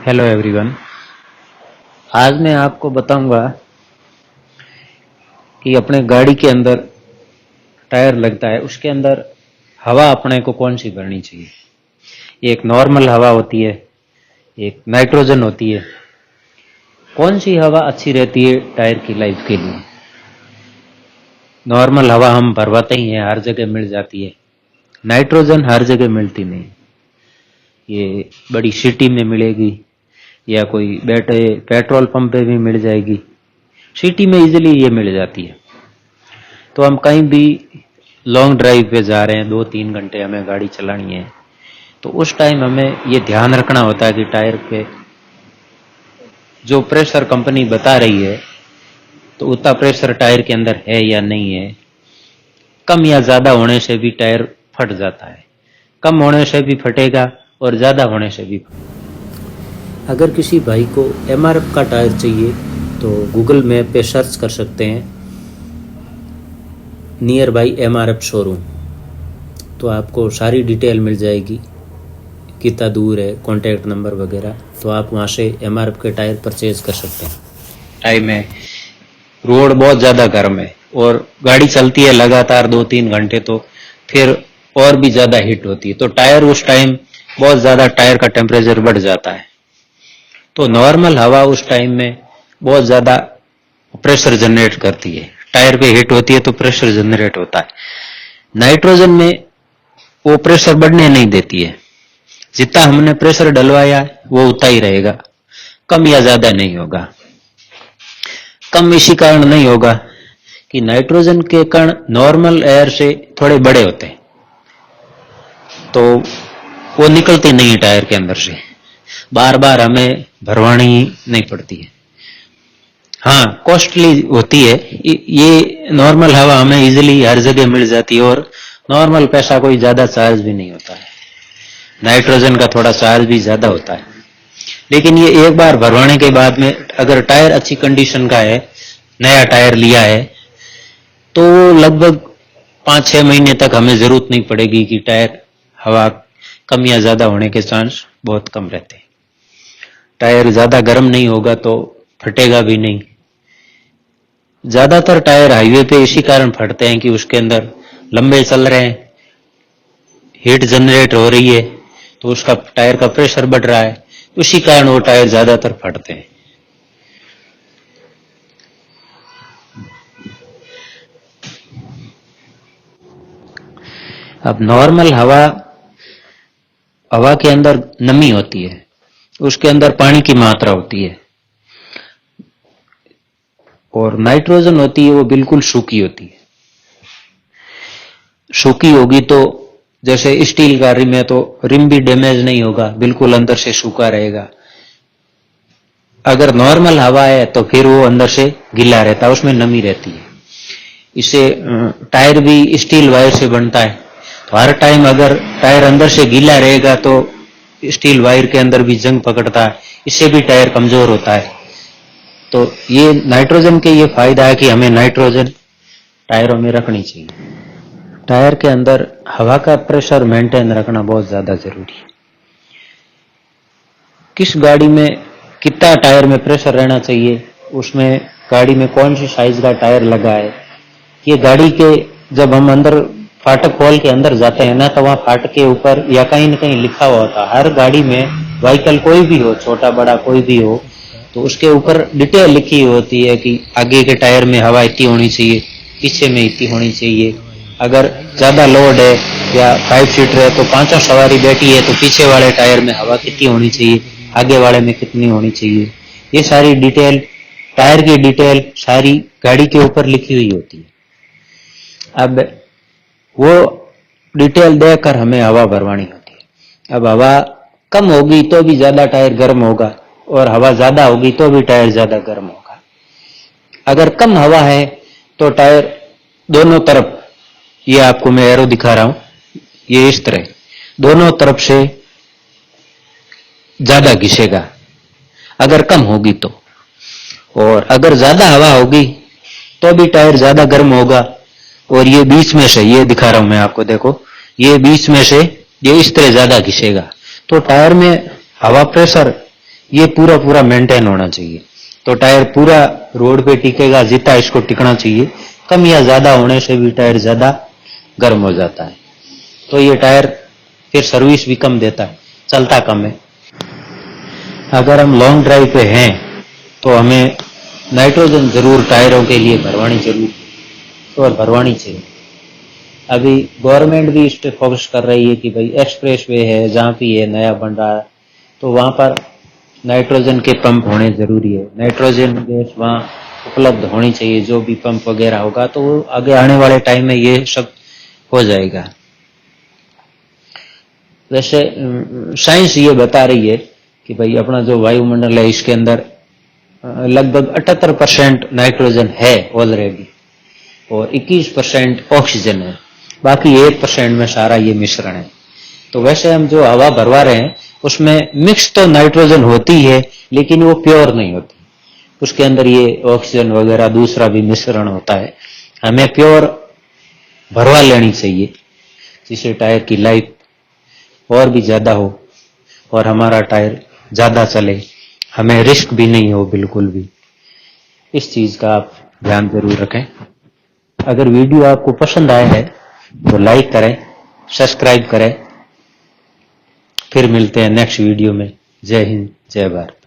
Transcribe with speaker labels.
Speaker 1: Hello everyone. आज मैं आपको बताऊंगा कि अपने गाड़ी के अंदर टायर लगता है, उसके अंदर हवा अपने को कौन सी भरनी चाहिए। एक नॉर्मल हवा होती है, एक नाइट्रोजन होती है। कौन सी हवा अच्छी रहती है टायर की लाइफ के लिए। नॉर्मल हवा हम भरवाते ही हैं, हर जगह मिल जाती है। नाइट्रोजन हर जगह मिलती नहीं, ये बड़ी सिटी में मिलेगी या कोई बैठे पेट्रोल पंप पे भी मिल जाएगी। सिटी में इजीली ये मिल जाती है। तो हम कहीं भी लॉन्ग ड्राइव पे जा रहे हैं, 2-3 घंटे हमें गाड़ी चलानी है, तो उस टाइम हमें ये ध्यान रखना होता है कि टायर पे जो प्रेशर कंपनी बता रही है तो उतना प्रेशर टायर के अंदर है या नहीं है। कम या ज़्यादा होने से भी टायर फट जाता है, कम होने से भी फटेगा और ज़्यादा होने से भी। अगर किसी भाई को एमआरएफ का टायर चाहिए तो गूगल मैप पे सर्च कर सकते हैं नियर बाई एमआरएफ शोरूम, तो आपको सारी डिटेल मिल जाएगी, कितना दूर है, कॉन्टैक्ट नंबर वगैरह। तो आप वहाँ से एमआरएफ के टायर परचेज कर सकते हैं। टाइम है, रोड बहुत ज़्यादा गर्म है और गाड़ी चलती है लगातार 2-3 घंटे, तो फिर और भी ज़्यादा हीट होती है, तो टायर उस टाइम बहुत ज़्यादा टायर का टेम्परेचर बढ़ जाता है। तो नॉर्मल हवा उस टाइम में बहुत ज़्यादा प्रेशर जनरेट करती है, टायर पे हीट होती है तो प्रेशर जनरेट होता है। नाइट्रोजन में वो प्रेशर बढ़ने नहीं देती है, जितना हमने प्रेशर डलवाया वो उतना ही रहेगा, कम या ज्यादा नहीं होगा। कम इसी कारण नहीं होगा कि नाइट्रोजन के कण नॉर्मल एयर से थोड़े बड़े होते हैं, तो वो निकलते नहीं टायर के अंदर से, बार बार हमें भरवानी नहीं पड़ती है। हाँ, कॉस्टली होती है। ये नॉर्मल हवा हमें इजीली हर जगह मिल जाती है और नॉर्मल पैसा कोई ज्यादा चार्ज भी नहीं होता है। नाइट्रोजन का थोड़ा चार्ज भी ज्यादा होता है, लेकिन ये एक बार भरवाने के बाद में अगर टायर अच्छी कंडीशन का है, नया टायर लिया है, तो लगभग 5-6 महीने तक हमें जरूरत नहीं पड़ेगी कि टायर हवा कम या ज्यादा होने के चांस बहुत कम रहते हैं। टायर ज्यादा गर्म नहीं होगा तो फटेगा भी नहीं। ज्यादातर टायर हाईवे पे इसी कारण फटते हैं कि उसके अंदर लंबे चल रहे हैं, हीट जनरेट हो रही है, तो उसका टायर का प्रेशर बढ़ रहा है, उसी कारण वो टायर ज्यादातर फटते हैं। अब नॉर्मल हवा के अंदर नमी होती है, उसके अंदर पानी की मात्रा होती है, और नाइट्रोजन होती है वो बिल्कुल सूखी होती है। सूखी होगी तो जैसे स्टील का रिम है तो रिम भी डैमेज नहीं होगा, बिल्कुल अंदर से सूखा रहेगा। अगर नॉर्मल हवा है तो फिर वो अंदर से गीला रहता है, उसमें नमी रहती है। इसे टायर भी स्टील वायर से बनता है, तो हर टाइम अगर टायर अंदर से गीला रहेगा तो स्टील वायर के अंदर भी जंग पकड़ता है, इससे भी टायर कमजोर होता है। तो ये नाइट्रोजन के ये फायदा है कि हमें नाइट्रोजन टायरों में रखनी चाहिए। टायर के अंदर हवा का प्रेशर मेंटेन रखना बहुत ज्यादा जरूरी है। किस गाड़ी में कितना टायर में प्रेशर रहना चाहिए, उसमें गाड़ी में कौन सी साइज का टायर लगा है, ये गाड़ी के जब हम अंदर फाटक खोल के अंदर जाते हैं ना, तो वहां फाटक के ऊपर या कहीं न कहीं लिखा हुआ होता है। हर गाड़ी में व्हीकल कोई भी हो, छोटा बड़ा कोई भी हो, तो उसके ऊपर डिटेल लिखी होती है कि आगे के टायर में हवा इतनी होनी चाहिए, पीछे में इतनी होनी चाहिए। अगर ज्यादा लोड है या 5 सीटर है तो 5 सवारी बैठी है तो पीछे वाले टायर में हवा कितनी होनी चाहिए, आगे वाले में कितनी होनी चाहिए। ये सारी डिटेल, टायर की डिटेल सारी गाड़ी के ऊपर लिखी हुई होती है। अब वो डिटेल देकर हमें हवा भरवानी होती है। अब हवा कम होगी तो भी ज्यादा टायर गर्म होगा, और हवा ज्यादा होगी तो भी टायर ज्यादा गर्म होगा। अगर कम हवा है तो टायर दोनों तरफ, ये आपको मैं एरो दिखा रहा हूं, ये इस तरह दोनों तरफ से ज्यादा घिसेगा अगर कम होगी तो, और अगर ज्यादा हवा होगी तो भी टायर ज्यादा गर्म होगा। और ये बीच में से, ये दिखा रहा हूं मैं आपको, देखो ये बीच में से ये इस तरह ज्यादा घिसेगा, तो टायर में हवा प्रेशर ये पूरा पूरा मेंटेन होना चाहिए। तो टायर पूरा रोड पे टिकेगा जितना इसको टिकना चाहिए। कम या ज्यादा होने से भी टायर ज्यादा गर्म हो जाता है, तो ये टायर फिर सर्विस भी कम देता है, चलता कम है। अगर हम लॉन्ग ड्राइव पे हैं तो हमें नाइट्रोजन जरूर टायरों के लिए भरवानी जरूर और भरवानी चाहिए। अभी गवर्नमेंट भी इस पे फोकस कर रही है कि भाई एक्सप्रेस वे है, जहाँ भी है नया बन रहा है, तो वहां पर नाइट्रोजन के पंप होने जरूरी है। नाइट्रोजन गैस वहाँ उपलब्ध होनी चाहिए, जो भी पंप वगैरह होगा तो आगे आने वाले टाइम में ये सब हो जाएगा। वैसे साइंस ये बता रही है कि भाई अपना जो वायुमंडल है इसके अंदर लगभग 78% नाइट्रोजन है ऑलरेडी और 21% ऑक्सीजन है, बाकी 1% में सारा ये मिश्रण है। तो वैसे हम जो हवा भरवा रहे हैं उसमें मिक्स तो नाइट्रोजन होती है, लेकिन वो प्योर नहीं होती, उसके अंदर ये ऑक्सीजन वगैरह दूसरा भी मिश्रण होता है। हमें प्योर भरवा लेनी चाहिए जिससे टायर की लाइफ और भी ज्यादा हो और हमारा टायर ज्यादा चले, हमें रिस्क भी नहीं हो बिल्कुल भी। इस चीज का आप ध्यान जरूर रखें। अगर वीडियो आपको पसंद आया है तो लाइक करें, सब्सक्राइब करें। फिर मिलते हैं नेक्स्ट वीडियो में। जय हिंद, जय भारत।